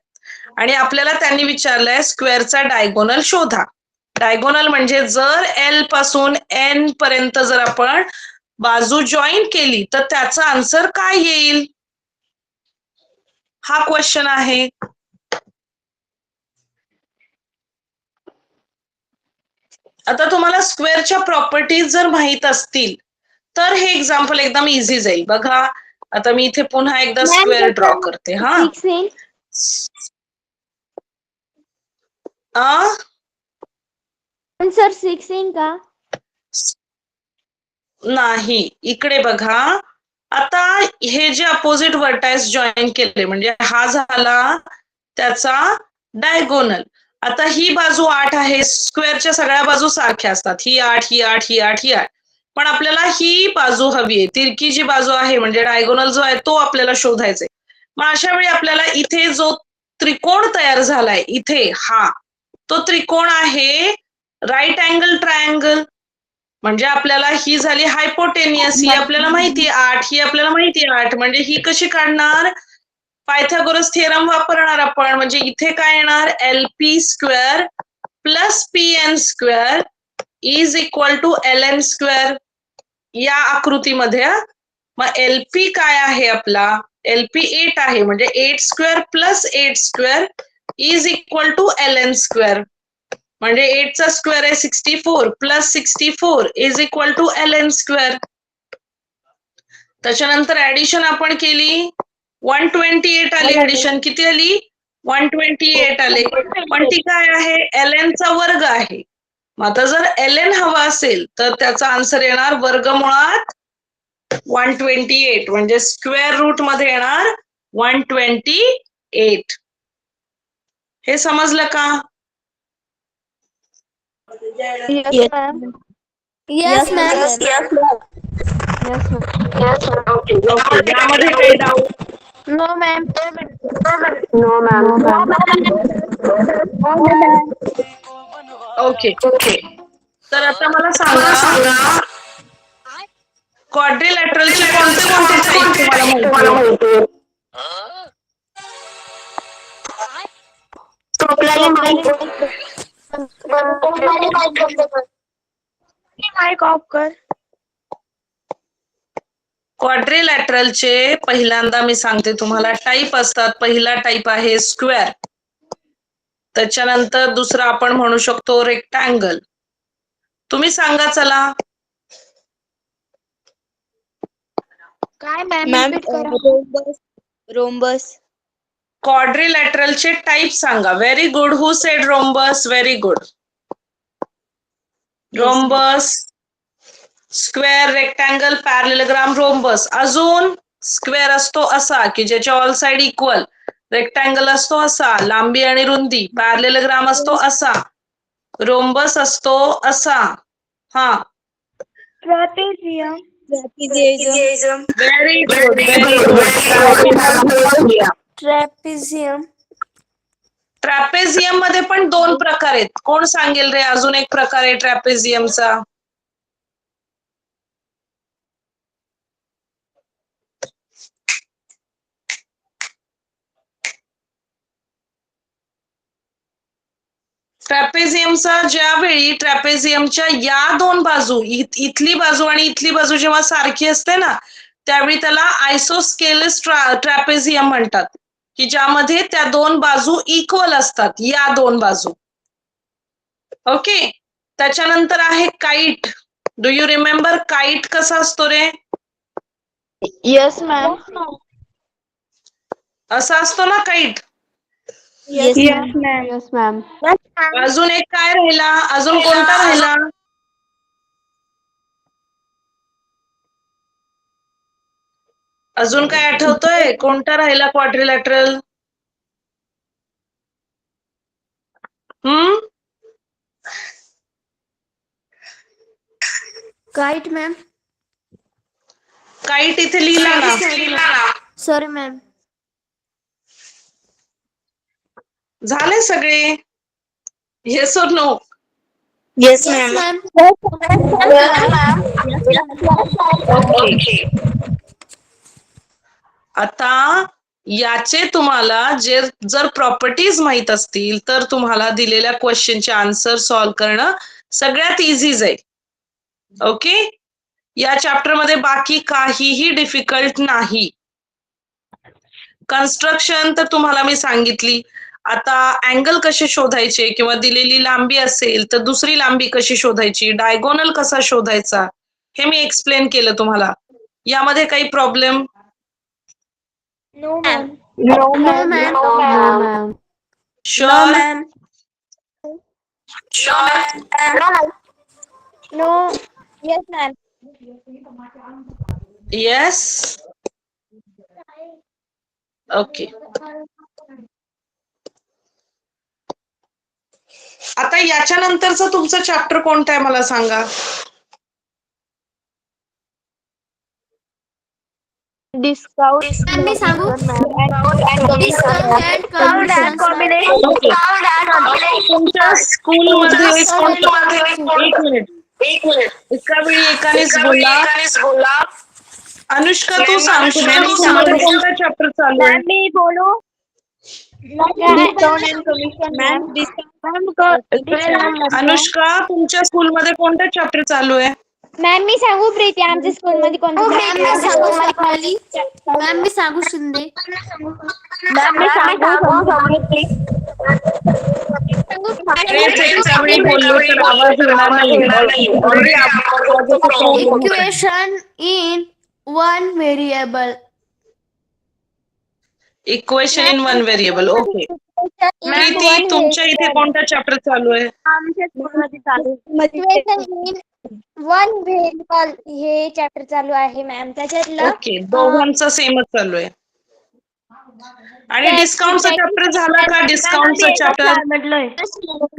आणि आपल्याला त्यांनी विचारलंय स्क्वेअरचा डायगोनल शोधा. डायगोनल म्हणजे जर एल पासून एन पर्यंत जर आपण बाजू जॉईन केली तर त्याचा आन्सर काय येईल, हा क्वेश्चन आहे. आता तुम्हाला स्क्वेअरच्या प्रॉपर्टीज जर माहित असतील तर हे एक्झाम्पल एकदम इझी जाईल. बघा आता मी इथे पुन्हा एकदा स्क्वेअर ड्रॉ करते. हा 6 येईल. सर 6 येईल का? नाही, इकडे बघा. आता हे जे अपोजिट वर्टाइस जॉईन केले म्हणजे हा झाला त्याचा डायगोनल. आता ही बाजू 8 आहे. स्क्वेअरच्या सगळ्या बाजू सारख्या असतात, ही 8, ही 8, ही 8, ही 8. पण आपल्याला ही बाजू हवी आहे, तिरकी जी बाजू आहे म्हणजे डायगोनल जो आहे तो आपल्याला शोधायचा आहे. मग अशा वेळी आपल्याला इथे जो त्रिकोण तयार झालाय इथे, हा तो त्रिकोण आहे राईट अँगल ट्रायंगल. म्हणजे आपल्याला ही झाली हायपोटेनियस, ही आपल्याला माहिती 8, ही आपल्याला माहिती 8. म्हणजे ही कशी काढणार? पायथागोरस थिअरम वापरणार आपण. म्हणजे इथे काय येणार? LP square plus PN square is equal to LN square या आकृतीमध्ये. मग LP काय आहे आपला? LP 8 आहे म्हणजे 8 square plus 8 square is equal to LN square. म्हणजे 8 चा स्क्वेअर आहे 64 plus 64 is equal to LN square. त्याच्यानंतर ऍडिशन आपण केली 128 आली. ऍडिशन किती आली? 128 आले. पण ती काय आहे? LN चा वर्ग आहे. मग आता जर LN हवा असेल तर त्याचा आन्सर येणार वर्गमुळात 128, म्हणजे स्क्वेअर रूट मध्ये येणार 128. हे समजलं का? Yes, ma'am. Yes ma'am. Okay. यामध्ये काही doubt? No ma'am. No, ma'am. Okay. तर आता मला सांगा क्वाड्रिलॅटरलचे कोणते कोणते टाईप तुम्हाला माहिती आहे? Mic off कर. क्वाड्रिलॅटरलचे पहिल्यांदा मी सांगते तुम्हाला टाईप असतात. पहिला टाईप आहे स्क्वेअर, त्याच्यानंतर दुसरा आपण म्हणू शकतो रेक्टँगल. तुम्ही सांगा चला. काय मॅम मॅम? रोम्बस. क्वाड्रिलॅटरलचे टाईप सांगा. Very good. Who said rhombus? Very good. Rhombus, square, rectangle, parallelogram, rhombus. अजून स्क्वेअर असतो असा की ज्याच्या ऑल साइड इक्वल, रेक्टँगल असतो असा, लांबी आणि रुंदी, पॅरलेलोग्राम असतो असा, रोम्बस असतो असा. हा, trapezium. Very good, very good. ट्रॅपिझियम. Trapezium मध्ये पण 2 प्रकार आहेत. कोण सांगेल रे अजून एक प्रकार आहे ट्रॅपेझियमचा? ट्रॅपेझियमचा ज्यावेळी ट्रॅपेझियमच्या या 2 बाजू, इथली बाजू आणि इथली बाजू जेव्हा सारखी असते ना, त्यावेळी त्याला आयसोस्केलस ट्रॅपेझियम म्हणतात, की ज्यामध्ये त्या दोन बाजू इक्वल असतात, या दोन बाजू. ओके. त्याच्यानंतर आहे kite. Do you remember kite कसा असतो रे? Yes, ma'am. असा असतो ना kite? Yes, Yes, ma'am. Yes, ma'am. अजून एक काय राहिला? अजून कोणता राहिला? अजून काय आठवतोय? कोणता राहिला क्वाड्रिलॅटरल? Kite ma'am. काईट इथे लिहिला ना. Sorry ma'am. झाले सगळे? Yes or no? yes, Yes, ma'am. ma'am. Okay. आता याचे तुम्हाला जर प्रॉपर्टीज माहित असतील तर तुम्हाला दिलेल्या क्वेश्चनचे आन्सर सॉल्व्ह करणं सगळ्यात इझी जाईल. ओके. या चॅप्टर मध्ये बाकी काहीही डिफिकल्ट नाही. कन्स्ट्रक्शन तर तुम्हाला मी सांगितली. आता अँगल कसे शोधायचे किंवा दिलेली लांबी असेल तर दुसरी लांबी कशी शोधायची, डायगोनल कसा शोधायचा, हे मी एक्सप्लेन केलं तुम्हाला. यामध्ये काही problem? No, ma'am. No, ma'am. No, ma'am. Sure? No. Yes, ma'am. Yes. Okay. आता याच्यानंतरचं तुमचं चॅप्टर कोणतं आहे मला सांगा. Discount. मॅम मी सांगू? Discount and combination. ओके. तुमच्या स्कूलमध्ये एक मिनिट एका वेळी एकानेच बोला. अनुष्का तू सांग, तुमच्या स्कूलमध्ये कोणता चॅप्टर चालू आहे? मी बोलू. Discount and commission. Ma'am, Anushka तुमच्या स्कूलमध्ये कोणता चॅप्टर चालू आहे? मॅम मी सांगू प्रीती आमच्या स्कूलमध्ये कोणतं मॅम मी सांगू शिंदे. एका वेळी बोललो तर आवाज येणार नाही. Already आवाजाचा problem होतोय. Equation in one variable. Equation in one variable. Okay. Preeti तुमच्या इथे कोणता चॅप्टर चालू आहे? आमच्या स्कूलमध्ये चालू. वन व्हेरिएबल हे चॅप्टर चालू आहे मॅम. त्याच्यातलं ओके. दोघांचं सेमच चालू आहे. आणि डिस्काउंटचा चॅप्टर झाला का? डिस्काउंटचा चॅप्टर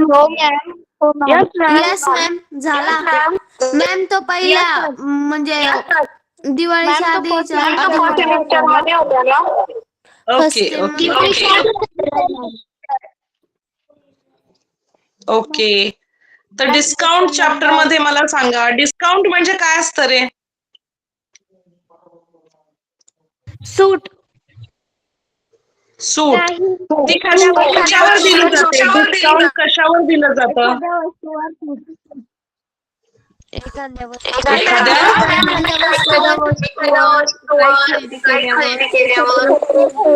हो मॅम. यस मॅम झाला. मॅम तो पहिला म्हणजे दिवाळीच्या आधीचा. Okay okay okay. तर डिस्काउंट चॅप्टर मध्ये मला सांगा, डिस्काउंट म्हणजे काय असतं रे? सूट. सूट. ती कशावर दिली जाते? डिस्काउंट कशावर दिलं जातं? एखाद्या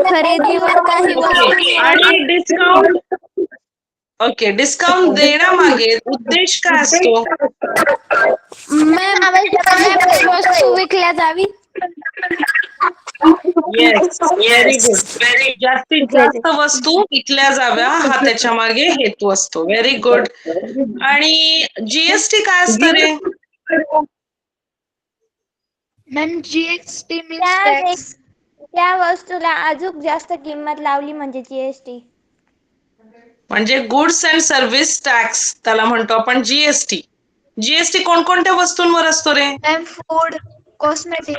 खरेदीवर काही आणि डिस्काउंट ओके. डिस्काउंट देण्यामागे उद्देश काय असतो? वस्तू विकल्या जावी. Yes, very good. जास्तीत जास्त वस्तू विकल्या जाव्या हा त्याच्या मागे हेतू असतो. Very good. आणि जीएसटी काय असतं रे? मॅम जीएसटी त्या वस्तूला अजून जास्त किंमत लावली म्हणजे जीएसटी. म्हणजे गुड्स अँड सर्व्हिस टॅक्स त्याला म्हणतो आपण जीएसटी. जीएसटी कोणकोणत्या वस्तूंवर असतो रे? मॅम फूड, कॉस्मेटिक,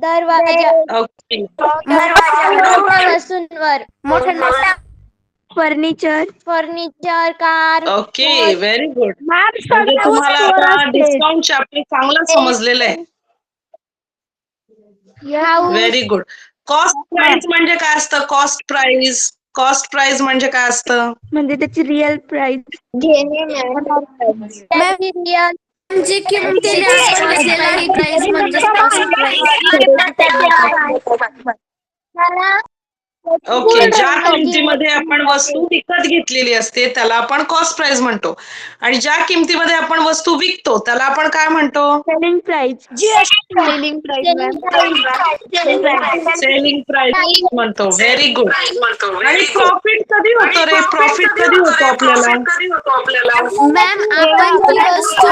दरवाजा ओके वस्तूंवर, furniture, car. Okay. Very good. म्हणजे तुम्हाला आता डिस्काउंट चॅप्टर चांगला समजलेला आहे. Very good. कॉस्ट प्राइस म्हणजे काय असतं? कॉस्ट प्राइस म्हणजे काय असतं? म्हणजे त्याची रिअल प्राइस. रिअल जी किमतीने आपण घेतलेला ही प्राइस म्हणजे कॉस्ट प्राइस. ओके, ज्या किमतीमध्ये आपण वस्तू विकत घेतलेली असते त्याला आपण कॉस्ट प्राइस म्हणतो आणि ज्या किमतीमध्ये आपण वस्तू विकतो त्याला आपण काय म्हणतो? Selling price. Selling price selling price म्हणतो. Very good. आणि प्रॉफिट कधी होतो रे? प्रॉफिट कधी होतो आपल्याला? मॅम आपण ती वस्तू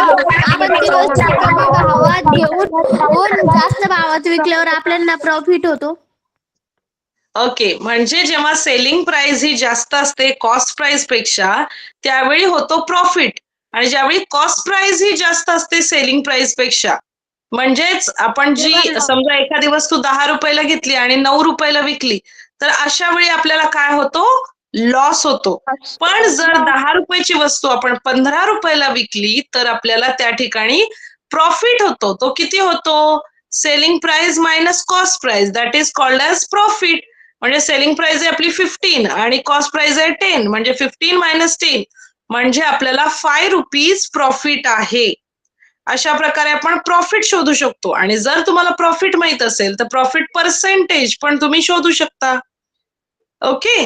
कमी भावात घेऊन जास्त भावात विकल्यावर आपल्याला प्रॉफिट होतो. ओके, म्हणजे जेव्हा सेलिंग प्राइस ही जास्त असते कॉस्ट प्राइस पेक्षा त्यावेळी होतो प्रॉफिट आणि ज्यावेळी कॉस्ट प्राइस ही जास्त असते सेलिंग प्राइस पेक्षा म्हणजेच आपण जी समजा एखादी वस्तू 10 रुपयाला घेतली आणि 9 रुपयाला विकली तर अशा वेळी आपल्याला काय होतो? लॉस होतो. पण जर 10 रुपयाची वस्तू आपण 15 रुपयाला विकली तर आपल्याला त्या ठिकाणी प्रॉफिट होतो. तो किती होतो? Selling price minus cost price, that is called as profit. म्हणजे सेलिंग प्राइस आहे आपली 15 आणि कॉस्ट प्राइस आहे 10 म्हणजे 15 मायनस 10 म्हणजे आपल्याला 5 रुपीज प्रॉफिट आहे. अशा प्रकारे आपण प्रॉफिट शोधू शकतो आणि जर तुम्हाला प्रॉफिट माहित असेल तर प्रॉफिट पर्सेंटेज पण तुम्ही शोधू शकता. Okay,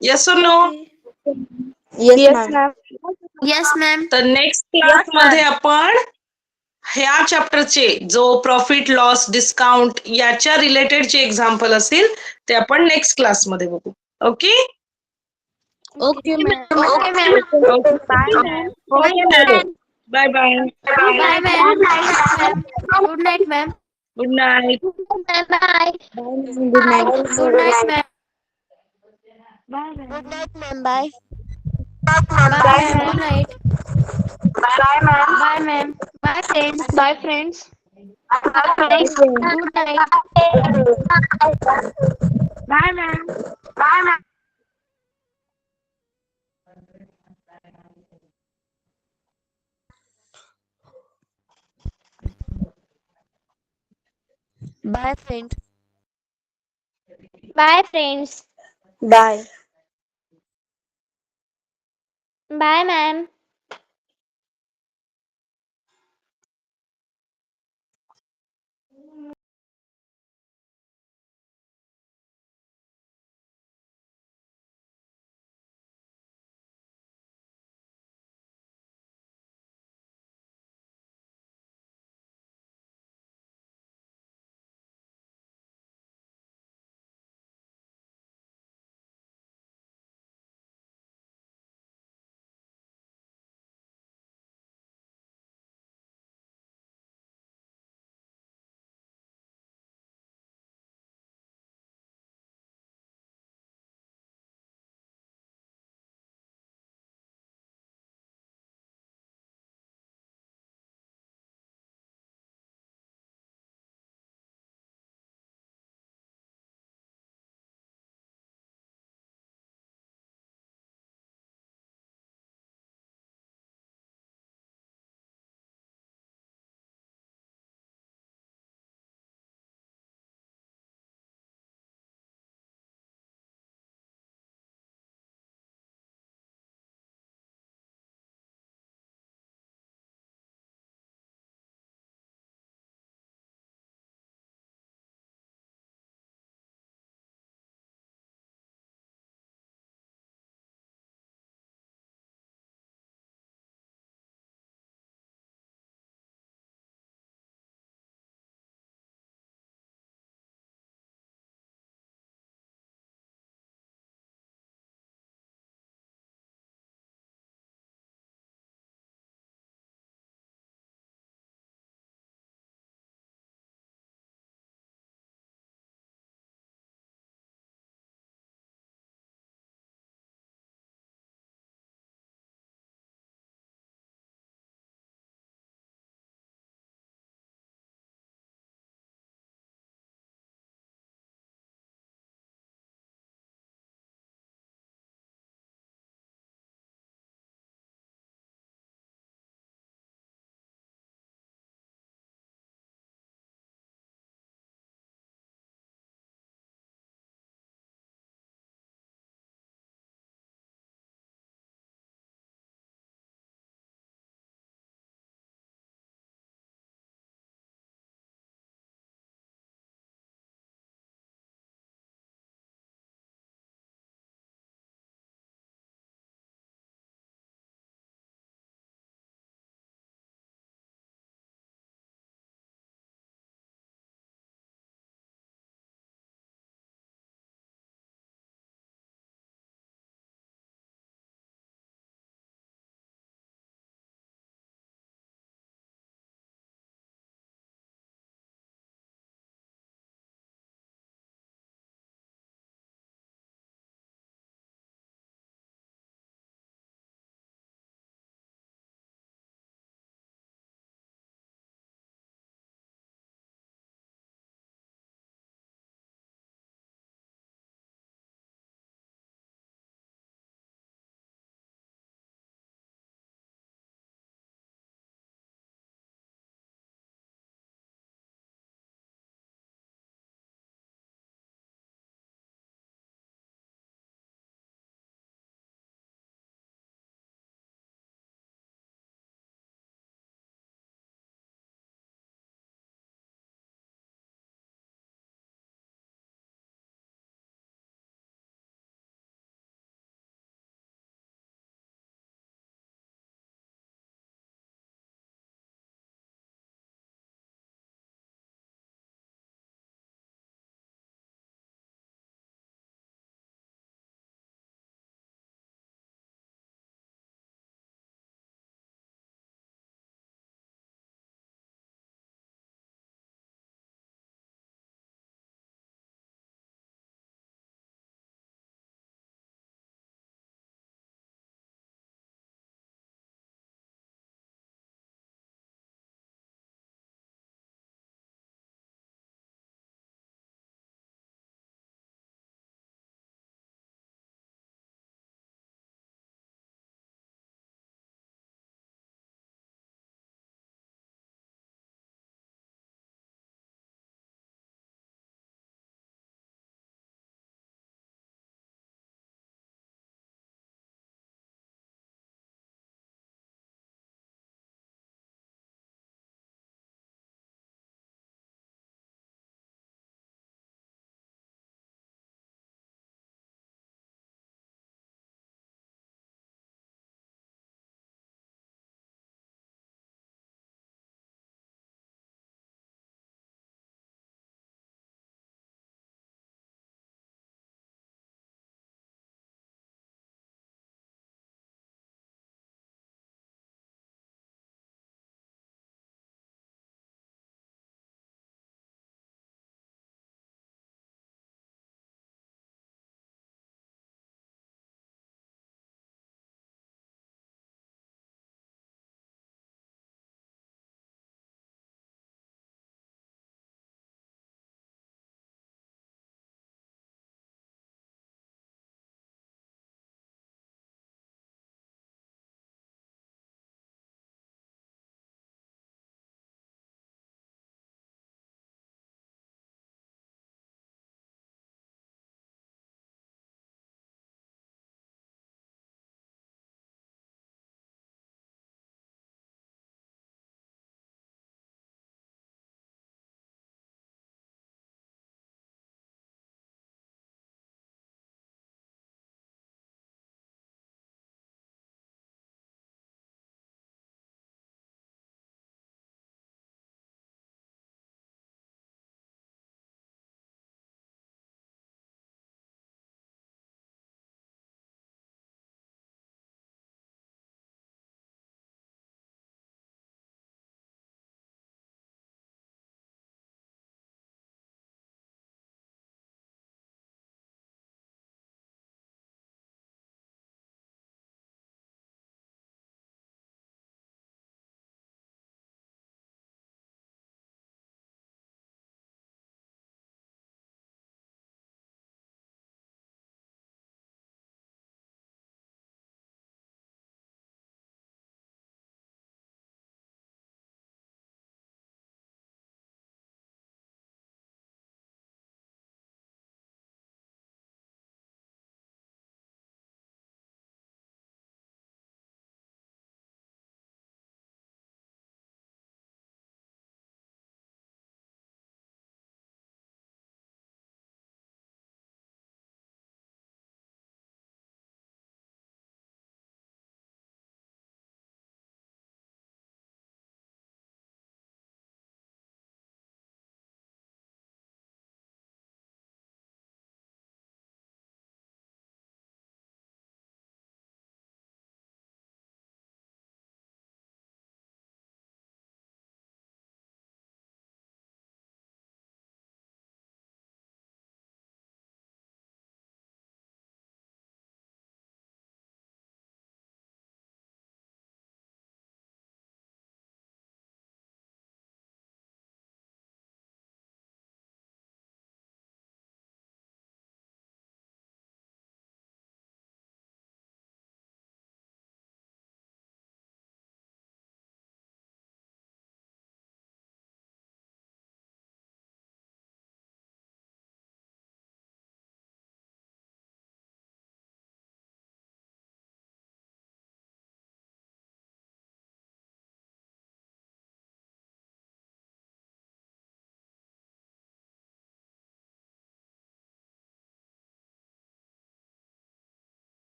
yes or no? Yes, ma'am. Yes ma'am. तर नेक्स्ट क्लास मध्ये आपण ह्या चॅप्टरचे जो प्रॉफिट लॉस डिस्काउंट याच्या रिलेटेड जे एक्झाम्पल असतील ते आपण नेक्स्ट क्लास मध्ये बघू. Okay, okay ma'am. Bye bye. Bye ma'am. Good night ma'am. Good night. Bye. Good night. Good night ma'am. Good night ma'am. Bye. Bye good night. Bye, ma'am. Bye ma'am. Bye friends. Bye, friends. Good night. Bye, ma'am. Bye, ma'am. Bye friend. Bye friends. Bye. Bye ma'am.